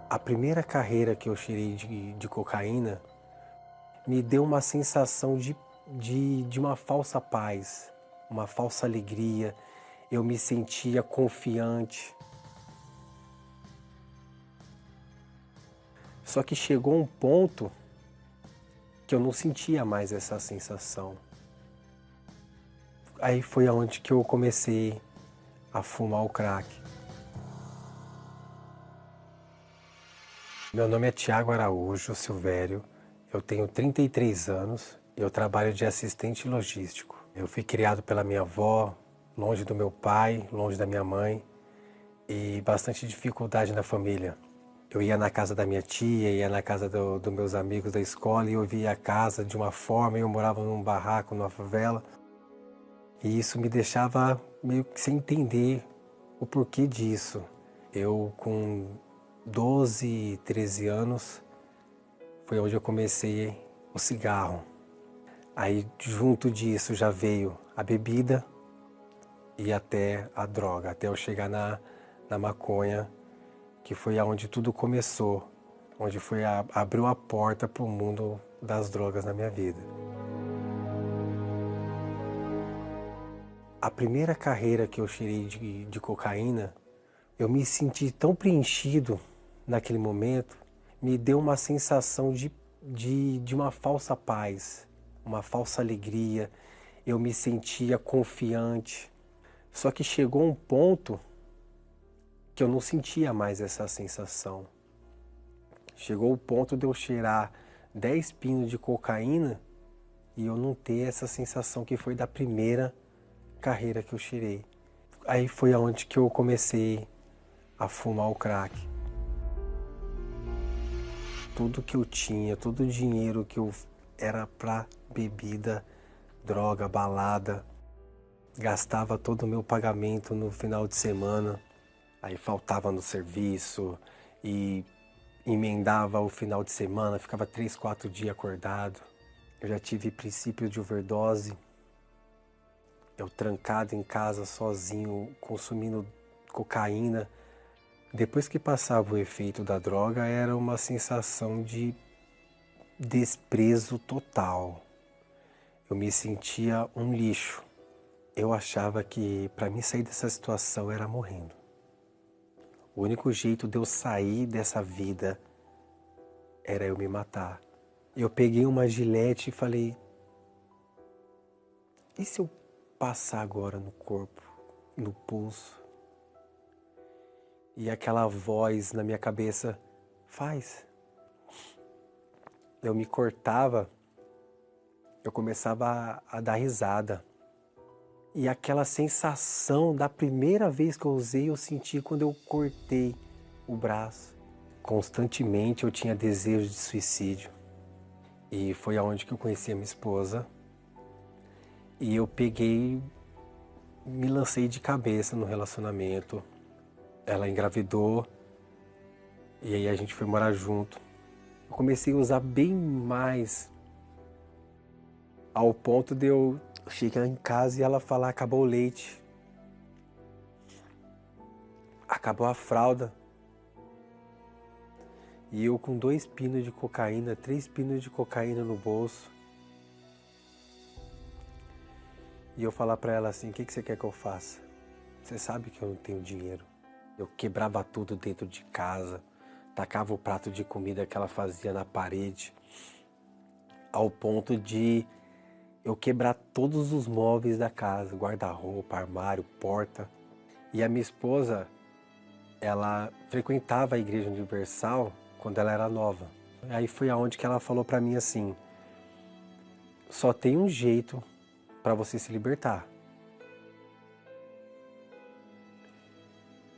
A primeira carreira que eu cheirei de cocaína me deu uma sensação de uma falsa paz, uma falsa alegria. Eu me sentia confiante. Só que chegou um ponto que eu não sentia mais essa sensação. Aí foi aonde que eu comecei a fumar o crack. Meu nome é Tiago Araújo Silvério, eu tenho 33 anos e eu trabalho de assistente logístico. Eu fui criado pela minha avó, longe do meu pai, longe da minha mãe e bastante dificuldade na família. Eu ia na casa da minha tia, ia na casa dos meus amigos da escola e eu via a casa de uma forma e eu morava num barraco, numa favela. E isso me deixava meio que sem entender o porquê disso. Eu com 12, 13 anos foi onde eu comecei o cigarro. Aí junto disso já veio a bebida e até a droga, até eu chegar na maconha, que foi aonde tudo começou, onde abriu a porta para o mundo das drogas na minha vida. A primeira carreira que eu cheirei de cocaína, eu me senti tão preenchido naquele momento, me deu uma sensação de uma falsa paz, uma falsa alegria. Eu me sentia confiante. Só que chegou um ponto que eu não sentia mais essa sensação. Chegou o ponto de eu cheirar 10 pinos de cocaína e eu não ter essa sensação que foi da primeira carreira que eu cheirei. Aí foi aonde que eu comecei a fumar o crack. Tudo que eu tinha, todo o dinheiro que eu era pra bebida, droga, balada, gastava todo o meu pagamento no final de semana, aí faltava no serviço e emendava o final de semana, ficava 3, 4 dias acordado. Eu já tive princípio de overdose, eu trancado em casa sozinho, consumindo cocaína. Depois que passava o efeito da droga, era uma sensação de desprezo total. Eu me sentia um lixo. Eu achava que para mim sair dessa situação era morrendo. O único jeito de eu sair dessa vida era eu me matar. Eu peguei uma gilete e falei, e se eu passar agora no corpo, no pulso? E aquela voz na minha cabeça, faz. Eu me cortava, eu começava a dar risada. E aquela sensação da primeira vez que eu usei, eu senti quando eu cortei o braço. Constantemente eu tinha desejo de suicídio. E foi aonde que eu conheci a minha esposa. E eu peguei, me lancei de cabeça no relacionamento. Ela engravidou e aí a gente foi morar junto. Eu comecei a usar bem mais, ao ponto de eu chegar em casa e ela falar, acabou o leite, acabou a fralda. E eu com 2 pinos de cocaína, 3 pinos de cocaína no bolso. E eu falar pra ela assim, o que você quer que eu faça? Você sabe que eu não tenho dinheiro. Eu quebrava tudo dentro de casa, tacava o prato de comida que ela fazia na parede, ao ponto de eu quebrar todos os móveis da casa, guarda-roupa, armário, porta. E a minha esposa, ela frequentava a Igreja Universal quando ela era nova. Aí foi aonde que ela falou pra mim assim, só tem um jeito para você se libertar.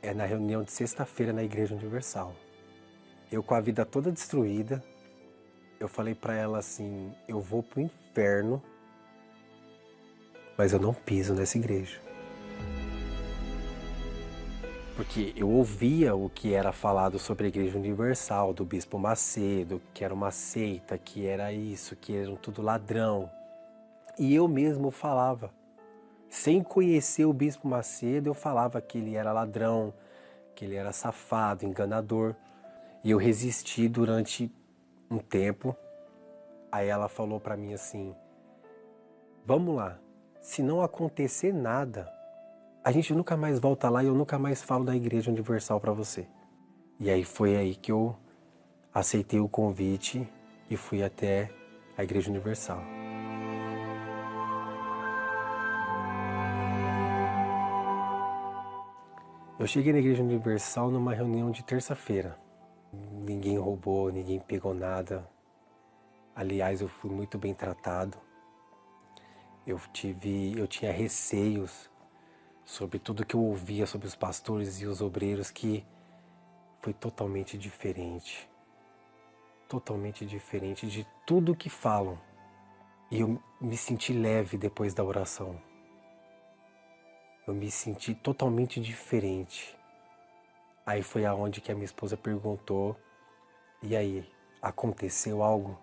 É na reunião de sexta-feira na Igreja Universal. Eu com a vida toda destruída, eu falei pra ela assim, eu vou pro inferno, mas eu não piso nessa igreja. Porque eu ouvia o que era falado sobre a Igreja Universal, do Bispo Macedo, que era uma seita, que era isso, que eram tudo ladrão. E eu mesmo falava, sem conhecer o Bispo Macedo, eu falava que ele era ladrão, que ele era safado, enganador. E eu resisti durante um tempo. Aí ela falou para mim assim, vamos lá, se não acontecer nada, a gente nunca mais volta lá e eu nunca mais falo da Igreja Universal para você. E aí foi aí que eu aceitei o convite e fui até a Igreja Universal. Eu cheguei na Igreja Universal numa reunião de terça-feira. Ninguém roubou, ninguém pegou nada. Aliás, eu fui muito bem tratado. Eu tinha receios sobre tudo que eu ouvia sobre os pastores e os obreiros, que foi totalmente diferente. Totalmente diferente de tudo que falam. E eu me senti leve depois da oração. Eu me senti totalmente diferente. Aí foi aonde que a minha esposa perguntou, e aí, aconteceu algo?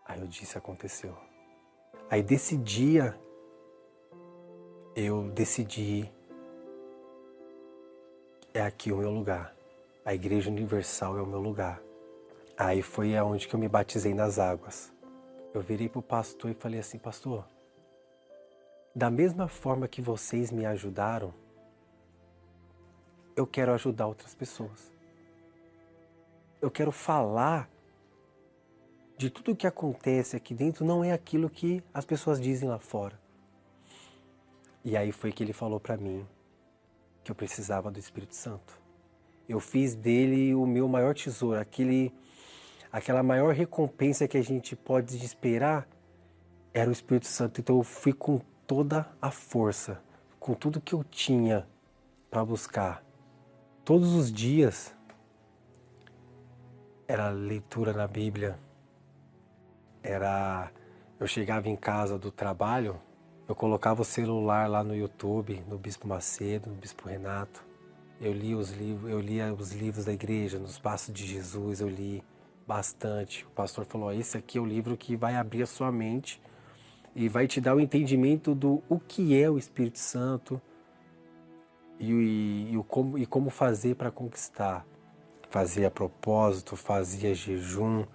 Aí eu disse, aconteceu. Aí desse dia, eu decidi, é aqui o meu lugar. A Igreja Universal é o meu lugar. Aí foi aonde que eu me batizei nas águas. Eu virei pro pastor e falei assim, pastor, da mesma forma que vocês me ajudaram, eu quero ajudar outras pessoas. Eu quero falar de tudo o que acontece aqui dentro, não é aquilo que as pessoas dizem lá fora. E aí foi que ele falou para mim que eu precisava do Espírito Santo. Eu fiz dele o meu maior tesouro, aquela maior recompensa que a gente pode esperar era o Espírito Santo. Então eu fui com toda a força, com tudo que eu tinha para buscar. Todos os dias era leitura na Bíblia, eu chegava em casa do trabalho, eu colocava o celular lá no YouTube, no Bispo Macedo, no Bispo Renato. Eu lia os livros da igreja, nos Passos de Jesus, eu li bastante. O pastor falou, esse aqui é o livro que vai abrir a sua mente e vai te dar o entendimento do o que é o Espírito Santo e como fazer para conquistar. Fazia propósito, fazia jejum.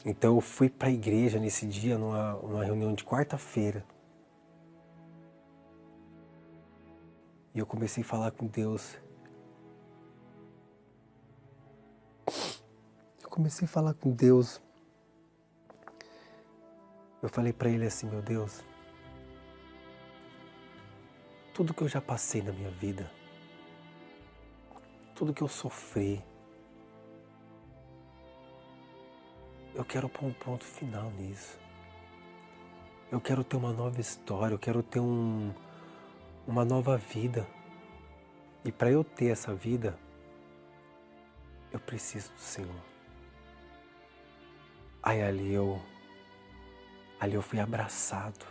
Então eu fui para a igreja nesse dia, numa reunião de quarta-feira. E eu comecei a falar com Deus. Eu falei para ele assim, meu Deus, tudo que eu já passei na minha vida, tudo que eu sofri, eu quero pôr um ponto final nisso. Eu quero ter uma nova história, eu quero ter uma nova vida. E para eu ter essa vida, eu preciso do Senhor. Aí ali eu fui abraçado.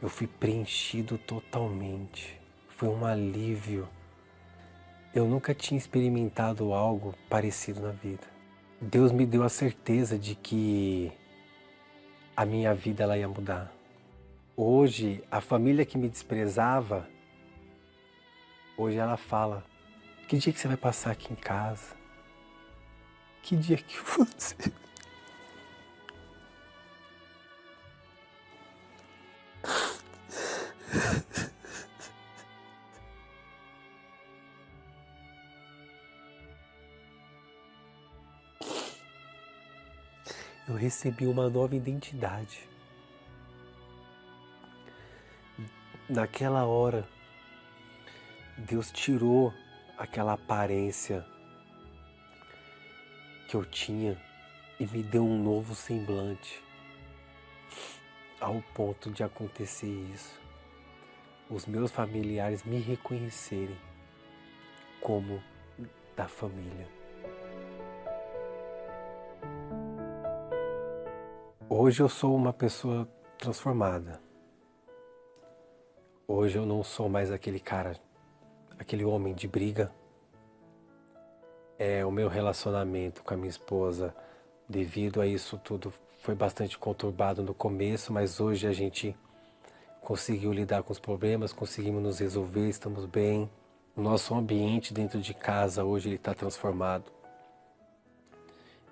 Eu fui preenchido totalmente. Foi um alívio. Eu nunca tinha experimentado algo parecido na vida. Deus me deu a certeza de que a minha vida ela ia mudar. Hoje, a família que me desprezava, hoje ela fala, que dia que você vai passar aqui em casa? Que dia que você... Eu recebi uma nova identidade. Naquela hora, Deus tirou aquela aparência que eu tinha e me deu um novo semblante. Ao ponto de acontecer isso, os meus familiares me reconhecerem como da família. Hoje eu sou uma pessoa transformada. Hoje eu não sou mais aquele cara, aquele homem de briga. O meu relacionamento com a minha esposa, devido a isso tudo, foi bastante conturbado no começo, mas hoje a gente conseguiu lidar com os problemas, conseguimos nos resolver, estamos bem. O nosso ambiente dentro de casa hoje ele está transformado.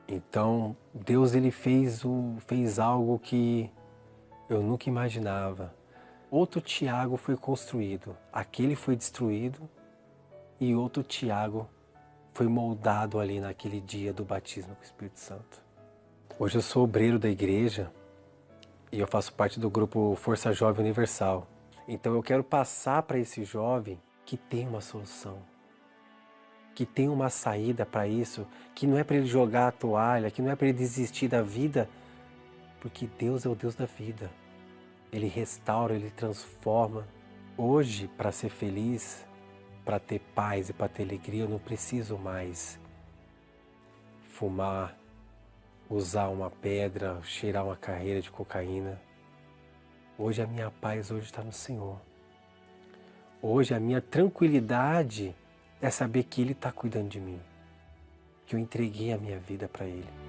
Então Deus ele fez algo que eu nunca imaginava. Outro Tiago foi construído, aquele foi destruído e outro Tiago foi moldado ali naquele dia do batismo com o Espírito Santo. Hoje eu sou obreiro da igreja e eu faço parte do grupo Força Jovem Universal. Então eu quero passar para esse jovem que tem uma solução, que tem uma saída para isso, que não é para ele jogar a toalha, que não é para ele desistir da vida, porque Deus é o Deus da vida. Ele restaura, Ele transforma. Hoje, para ser feliz, para ter paz e para ter alegria, eu não preciso mais fumar, usar uma pedra, cheirar uma carreira de cocaína. Hoje a minha paz está no Senhor. Hoje a minha tranquilidade é saber que Ele está cuidando de mim, que eu entreguei a minha vida para Ele.